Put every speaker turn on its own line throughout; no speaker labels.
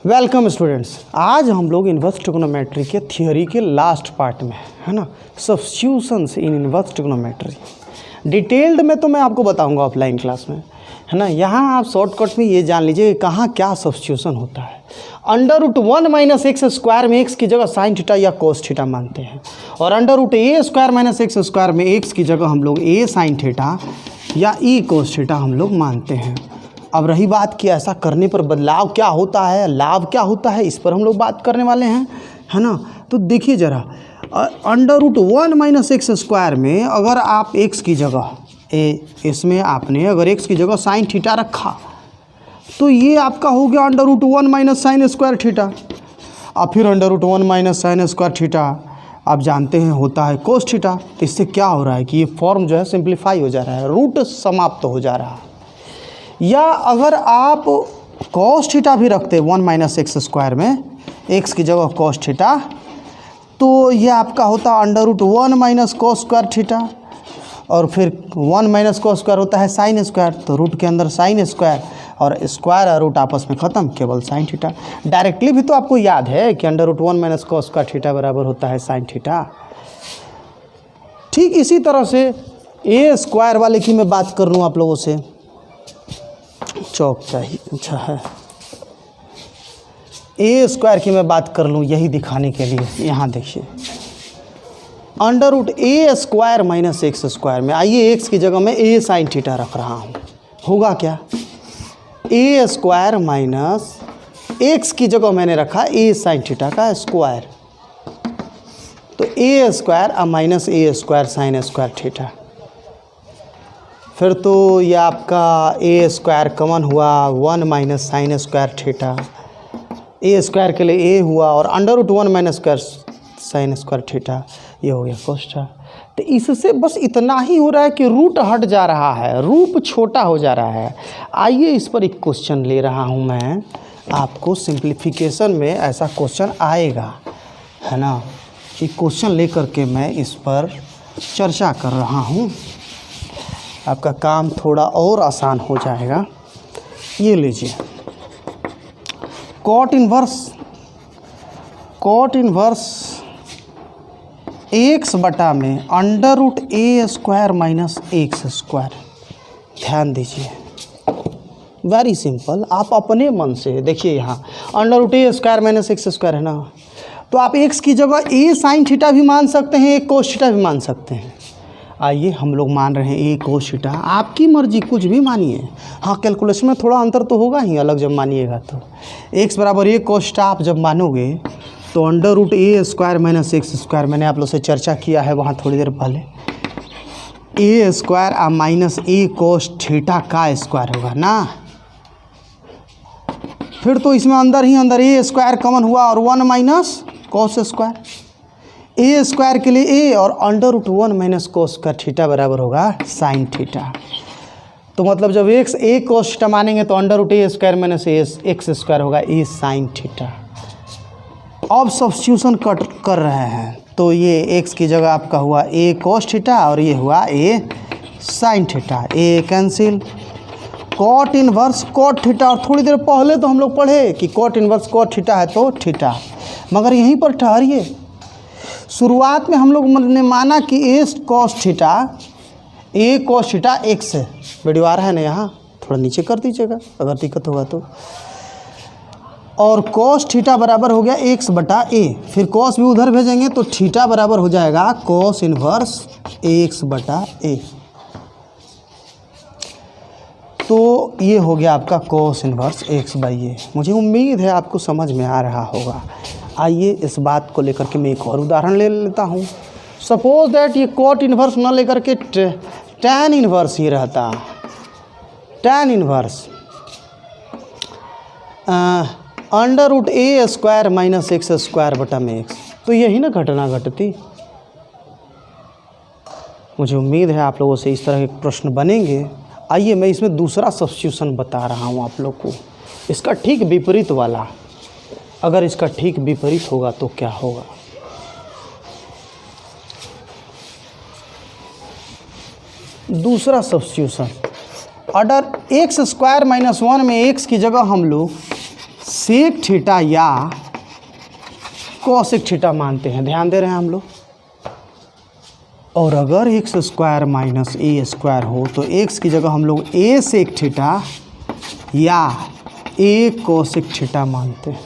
Welcome students. आज हम लोग इन्वर्स ट्रिग्नोमेट्री के थियोरी के लास्ट पार्ट में है ना, सब्स्टिट्यूशंस इन इन्वर्स ट्रिग्नोमेट्री। डिटेल्ड में तो मैं आपको बताऊंगा ऑफलाइन क्लास में, है ना। यहाँ आप शॉर्टकट में ये जान लीजिए कि कहाँ क्या सब्स्टिट्यूशन होता है। √1 - x² में x की जगह साइन थीटा या कोस थीटा मानते हैं, और √a² - x² में x की जगह हम लोग a साइन थीटा या e कोस थीटा हम लोग मानते हैं। अब रही बात कि ऐसा करने पर बदलाव क्या होता है, लाभ क्या होता है, इस पर हम लोग बात करने वाले हैं, है ना। तो देखिए ज़रा, √1 - x² में अगर आप x की जगह इसमें आपने अगर x की जगह साइन थीटा रखा तो ये आपका हो गया √1 - sin² थीटा। और फिर √1 - sin² थीटा आप जानते हैं होता है कोस थीटा। तो इससे क्या हो रहा है कि ये फॉर्म जो है सिंप्लीफाई हो जा रहा है, रूट समाप्त हो जा रहा है। या अगर आप cos थीटा भी रखते 1 - x² में, x की जगह cos थीटा, तो ये आपका होता √1 - cos² थीटा, और फिर 1 - cos² होता है sin², तो रूट के अंदर sin² और स्क्वायर और रूट आपस में ख़त्म, केवल sin थीटा। डायरेक्टली भी तो आपको याद है कि √1 - cos² थीटा बराबर होता है sin थीटा। ठीक इसी तरह से a² वाले की मैं बात कर लूँ आप लोगों से, चौक चाहिए, अच्छा है, a² की मैं बात कर लूँ यही दिखाने के लिए। यहाँ देखिए √a² - x² में, आइए x की जगह मैं a साइन थीटा रख रहा हूँ, होगा क्या, a² - x की जगह मैंने रखा a साइन थीटा का स्क्वायर, तो a² - a² sin² थीटा। फिर तो ये आपका a² कॉमन हुआ, 1 - sin² थीटा, a² के लिए a हुआ, और √1 - sin² थीटा, ये हो गया कोस थीटा। तो इससे बस इतना ही हो रहा है कि रूट हट जा रहा है, रूप छोटा हो जा रहा है। आइए इस पर एक क्वेश्चन ले रहा हूँ मैं आपको, सिंप्लीफिकेशन में ऐसा क्वेश्चन आएगा, है ना। ये क्वेश्चन लेकर के मैं इस पर चर्चा कर रहा हूँ, आपका काम थोड़ा और आसान हो जाएगा। ये लीजिए, कॉट इन्वर्स x बटा में √a² - x²। ध्यान दीजिए, वेरी सिंपल। आप अपने मन से देखिए, यहाँ √a² - x² है ना, तो आप x की जगह a साइन थीटा भी मान सकते हैं, a कोस थीटा भी मान सकते हैं। आइए हम लोग मान रहे हैं a कोस थीटा, आपकी मर्जी कुछ भी मानिए। हाँ, कैलकुलेशन में थोड़ा अंतर तो होगा ही, अलग जब मानिएगा तो। x बराबर a कोस थीटा आप जब मानोगे तो √a² - x², मैंने आप लोग से चर्चा किया है वहाँ थोड़ी देर पहले, a² - a कोस थीटा का स्क्वायर होगा ना। फिर तो इसमें अंदर ही अंदर a² कॉमन हुआ और 1 - cos², a² के लिए a, और √1 - cos² थीटा बराबर होगा sin थीटा। तो मतलब जब a cos थीटा मानेंगे तो √a² - x² होगा a sin थीटा। अब सब्स्टिट्यूशन कर रहे हैं, तो ये x की जगह आपका हुआ a cos थीटा और ये हुआ a sin थीटा, a cancel, cot inverse cot theta. और थोड़ी देर पहले तो हम लोग पढ़े कि कॉट इन्वर्स कॉट थीटा है तो थीटा, मगर यहीं पर ठहरिए। शुरुआत में हम लोग ने माना कि a cos थीटा x है, वीडियो आ रहा है ना, यहाँ थोड़ा नीचे कर दीजिएगा अगर दिक्कत होगा तो, और cos थीटा बराबर हो गया x बटा a, फिर cos भी उधर भेजेंगे तो थीटा बराबर हो जाएगा cos इन्वर्स x बटा a। तो ये हो गया आपका cos इन्वर्स x/a। मुझे उम्मीद है आपको समझ में आ रहा होगा। आइए इस बात को लेकर के मैं एक और उदाहरण ले लेता हूँ। सपोज दैट ये कॉट इन्वर्स ना लेकर के tan इन्वर्स ही रहता, tan इन्वर्स √a² - x² बटा में x, तो यही ना घटना घटती। मुझे उम्मीद है आप लोगों से इस तरह के प्रश्न बनेंगे। आइए मैं इसमें दूसरा सब्स्टिट्यूशन बता रहा हूँ आप लोग को, इसका ठीक विपरीत वाला। अगर इसका ठीक विपरीत होगा तो क्या होगा। दूसरा सब्स्टिट्यूशन, ऑर्डर x² - 1 में x की जगह हम लोग सेक थीटा या कॉसेक थीटा मानते हैं, ध्यान दे रहे हैं हम लोग। और अगर x square minus A square हो तो एक्स की जगह हम लोग ए सेक थीटा या ए कॉसेक थीटा मानते हैं।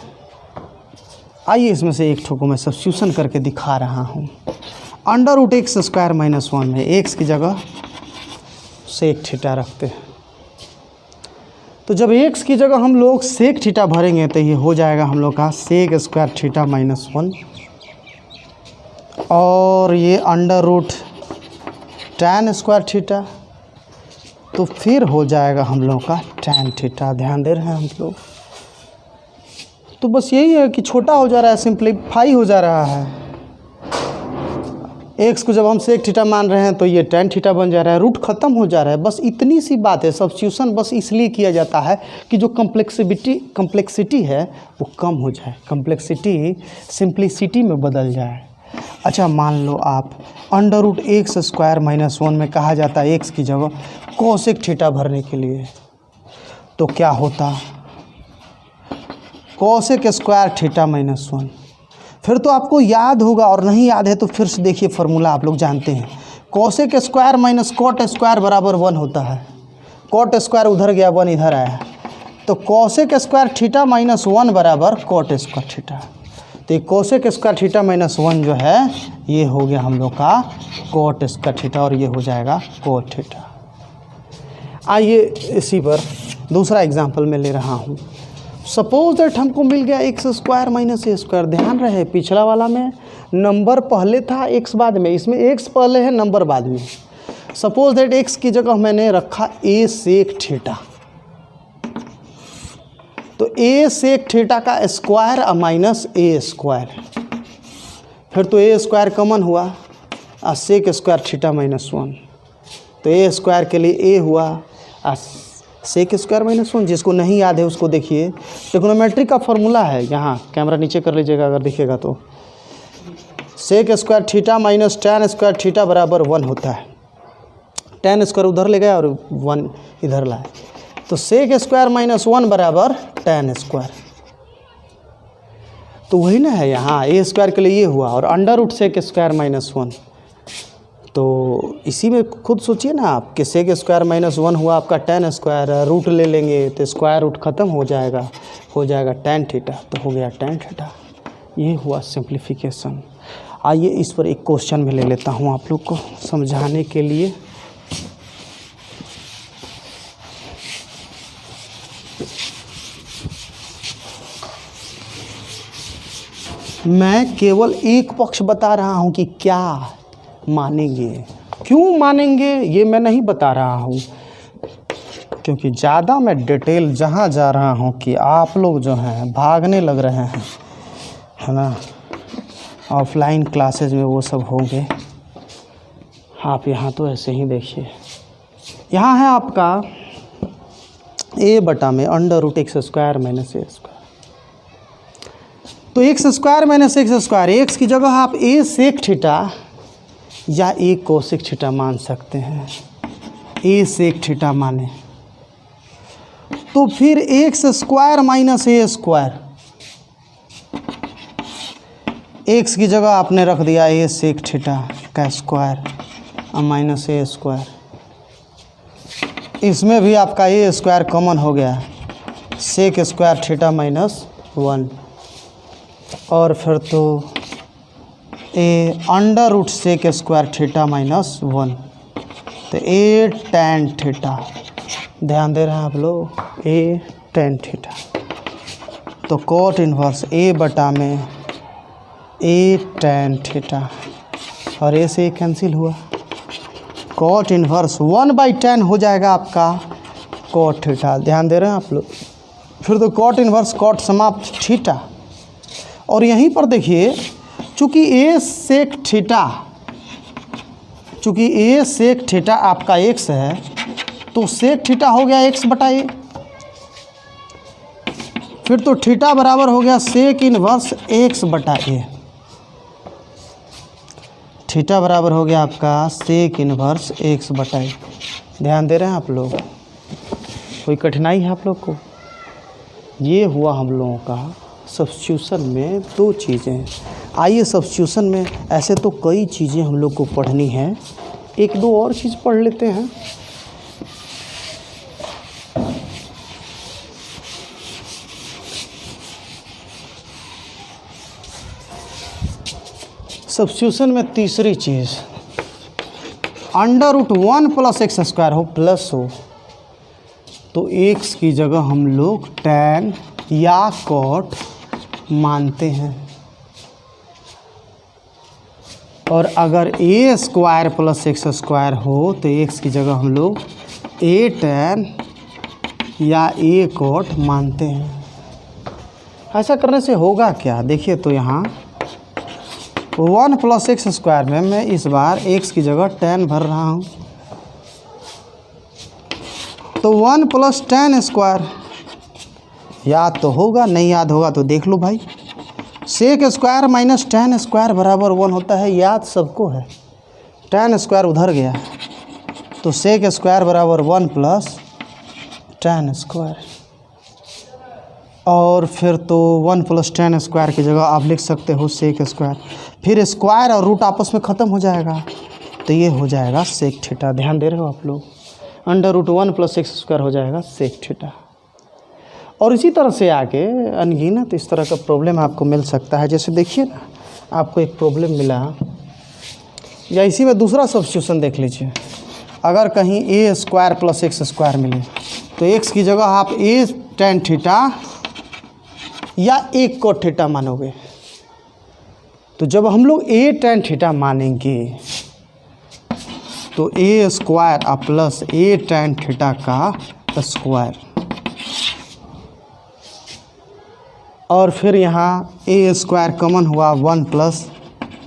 आइए इसमें से एक ठोको मैं सब्स्टिट्यूशन करके दिखा रहा हूँ। Under root x square minus 1 में एक्स की जगह सेक थीटा रखते हैं। तो जब एक्स की जगह हम लोग सेक थीटा भरेंगे तो ये हो जाएगा हम लोग का सेक स्क्वायर थीटा माइनस 1, और ये under root tan square theta, तो फिर हो जाएगा हम लोग का टैन थीटा। ध्यान दे रहे हैं हम लोग। तो बस यही है कि छोटा हो जा रहा है, सिंप्लीफाई हो जा रहा है। एक्स को जब हम सेक थीटा मान रहे हैं तो ये टैन थीटा बन जा रहा है, रूट ख़त्म हो जा रहा है। बस इतनी सी बात है। सब्स्टिट्यूशन बस इसलिए किया जाता है कि जो कम्प्लेक्सिटी है वो कम हो जाए, कम्प्लेक्सिटी सिंप्लिसिटी में बदल जाए। अच्छा, मान लो आप under root x square minus 1 में कहा जाता है एक्स की जगह कॉसेक थीटा भरने के लिए, तो क्या होता? Cosec square theta minus 1। फिर तो आपको याद होगा, और नहीं याद है तो फिर से देखिए, फार्मूला आप लोग जानते हैं। Cosec square minus cot square बराबर 1 होता है। कॉट स्क्वायर उधर गया, 1 इधर आया, तो कॉसेक स्क्वायर थीटा माइनस 1 बराबर कॉट स्क्वायर थीटा। तो ये कॉसेक स्क्वायर थीटा माइनस 1 जो है ये हो गया हम लोग का कॉट स्क्वायर थीटा, और ये हो जाएगा कॉट थीटा। आइए इसी पर दूसरा एग्जांपल मैं ले रहा हूँ। सपोज दैट हमको मिल गया x square minus A square. ध्यान रहे पिछला वाला में नंबर पहले था, एक्स बाद में, इसमें एक्स पहले है, नंबर बाद में। सपोज दैट एक्स की जगह मैंने रखा ए सेक थीटा, तो ए सेक थीटा का स्क्वायर माइनस ए स्क्वायर, फिर तो ए स्क्वायर कॉमन हुआ और सेक स्क्वायर थीटा माइनस 1, तो ए स्क्वायर के लिए ए हुआ और सेक स्क्वायर माइनस 1। जिसको नहीं याद है उसको देखिए, ट्रिग्नोमेट्री का फॉर्मूला है, यहाँ कैमरा नीचे कर लीजिएगा अगर दिखेगा तो। Sec square theta minus tan square theta बराबर 1 होता है। टैन स्क्वायर उधर ले गया और 1 इधर लाए, तो सेक स्क्वायर माइनस 1 बराबर टैन स्क्वायर। तो वही ना है यहाँ, ए स्क्वायर के लिए ये हुआ, और under root sec square minus 1। तो इसी में खुद सोचिए ना आप कि सेक स्क्वायर माइनस 1 हुआ आपका टैन स्क्वायर, रूट ले लेंगे तो स्क्वायर रूट ख़त्म हो जाएगा टैन थीटा, तो हो गया टैन थीटा। ये हुआ सिंप्लीफिकेशन। आइए इस पर एक क्वेश्चन में ले लेता हूँ आप लोग को समझाने के लिए। मैं केवल एक पक्ष बता रहा हूँ कि क्या मानेंगे, क्यों मानेंगे ये मैं नहीं बता रहा हूँ, क्योंकि ज़्यादा मैं डिटेल जहाँ जा रहा हूँ कि आप लोग जो हैं भागने लग रहे हैं, है ना। ऑफलाइन क्लासेज में वो सब होंगे, आप यहाँ तो ऐसे ही देखिए। यहाँ है आपका ए बटा में under root x square minus A square. तो x square minus x square, x की जगह आप ए सेक थीटा या ए कोसेक थीटा मान सकते हैं। ए सेक थीटा माने तो फिर x square minus A square, x की जगह आपने रख दिया ए सेक थीटा का स्क्वायर और माइनस ए स्क्वायर। इसमें भी आपका ए स्क्वायर कॉमन हो गया, सेक स्क्वायर थीटा माइनस 1, और फिर तो A under root sec square theta minus 1, तो ए टैन थीटा। ध्यान दे रहे हैं आप लोग, ए टैन थीटा। तो कॉट इन्वर्स ए बटा में ए टैन थीटा, और ए से कैंसिल हुआ, कॉट इन्वर्स 1/tan हो जाएगा आपका कॉट थीटा। ध्यान दे रहे हैं आप लोग। फिर तो कॉट इन्वर्स कॉट समाप्त थीटा। और यहीं पर देखिए, चूँकि ए सेक थीटा आपका एक्स है, तो सेक थीटा हो गया एक्स बटा ए। फिर तो थीटा बराबर हो गया सेक इनवर्स एक्स बटा ए। थीटा बराबर हो गया आपका सेक इनवर्स एक्स बटा ए। ध्यान दे रहे हैं आप लोग, कोई कठिनाई है आप लोग को? ये हुआ हम लोगों का सब्स्टिट्यूशन में दो चीज़ें। आइए सब्स्टिट्यूशन में ऐसे तो कई चीज़ें हम लोग को पढ़नी है, एक दो और चीज़ पढ़ लेते हैं। सब्स्टिट्यूशन में तीसरी चीज़, √1 + x² हो प्लस हो तो x की जगह हम लोग tan या cot मानते हैं, और अगर a² + x² हो तो x की जगह हम लोग a tan या a cot मानते हैं। ऐसा करने से होगा क्या, देखिए तो यहाँ 1 + x² में मैं इस बार x की जगह tan भर रहा हूँ, तो 1 + tan², याद तो होगा, नहीं याद होगा तो देख लो भाई। sec² - tan² बराबर 1 होता है, याद सबको है। tan² उधर गया तो sec² बराबर 1 + tan², और फिर तो 1 + tan² की जगह आप लिख सकते हो sec², फिर स्क्वायर और रूट आपस में ख़त्म हो जाएगा तो ये हो जाएगा sec थीटा। ध्यान दे रहे हो आप लोग, √1 + x² हो जाएगा sec थीटा। और इसी तरह से आगे अनगिनत इस तरह का प्रॉब्लम आपको मिल सकता है। जैसे देखिए ना, आपको एक प्रॉब्लम मिला, या इसी में दूसरा सब्स्टिट्यूशन देख लीजिए। अगर कहीं a² + x² मिले तो x की जगह आप a tan थीटा या a cot थीटा मानोगे। तो जब हम लोग a tan थीटा मानेंगे तो a² + a tan थीटा का स्क्वायर, और फिर यहाँ a² कॉमन हुआ 1 +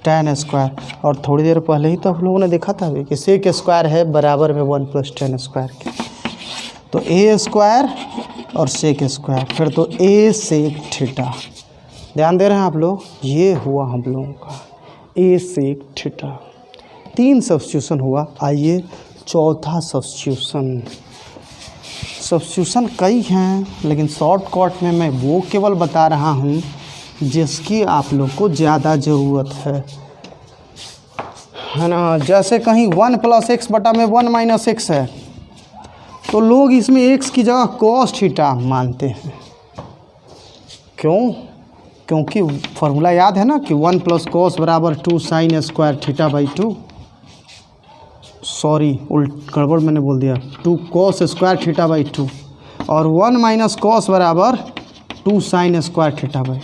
tan², और थोड़ी देर पहले ही तो आप लोगों ने देखा था कि sec² है बराबर में 1 + tan² के, तो a² और sec², फिर तो a sec थीटा। ध्यान दे रहे हैं आप लोग, ये हुआ हम लोगों का a sec थीटा। 3 सब्स्टिट्यूशन हुआ। आइए चौथा सब्स्टिट्यूशन। सब्स्टिट्यूशन कई हैं, लेकिन शॉर्टकट में मैं वो केवल बता रहा हूँ जिसकी आप लोग को ज़्यादा ज़रूरत है ना। जैसे कहीं 1 + x में 1 - x है तो लोग इसमें x की जगह cos थीटा मानते हैं। क्यों? क्योंकि फार्मूला याद है ना कि 1 + cos बराबर 2 sin² θ/2। सॉरी, गड़बड़ मैंने बोल दिया, 2 cos² θ/2, और 1 - cos बराबर 2 sin² θ/2।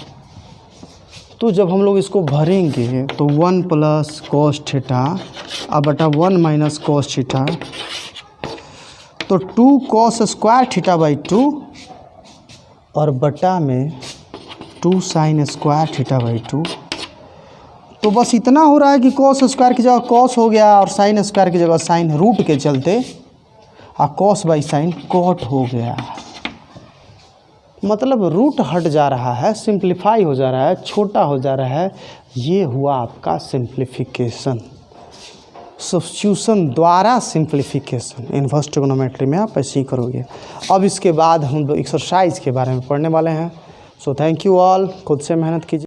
तो जब हम लोग इसको भरेंगे तो 1 + cos थीटा अब बटा 1 - cos थीटा, तो 2 cos² θ/2 और बटा में 2 sin² θ/2। तो बस इतना हो रहा है कि cos² की जगह cos हो गया और sin² की जगह sin, रूट के चलते और cos/sin cot हो गया। मतलब रूट हट जा रहा है, सिंप्लीफाई हो जा रहा है, छोटा हो जा रहा है। ये हुआ आपका सिंप्लीफिकेशन, सब्स्टिट्यूशन द्वारा सिंप्लीफिकेशन। इनवर्स ट्रिग्नोमेट्री में आप ऐसे ही करोगे। अब इसके बाद हम एक्सरसाइज के बारे में पढ़ने वाले हैं। सो थैंक यू ऑल, खुद से मेहनत कीजिए।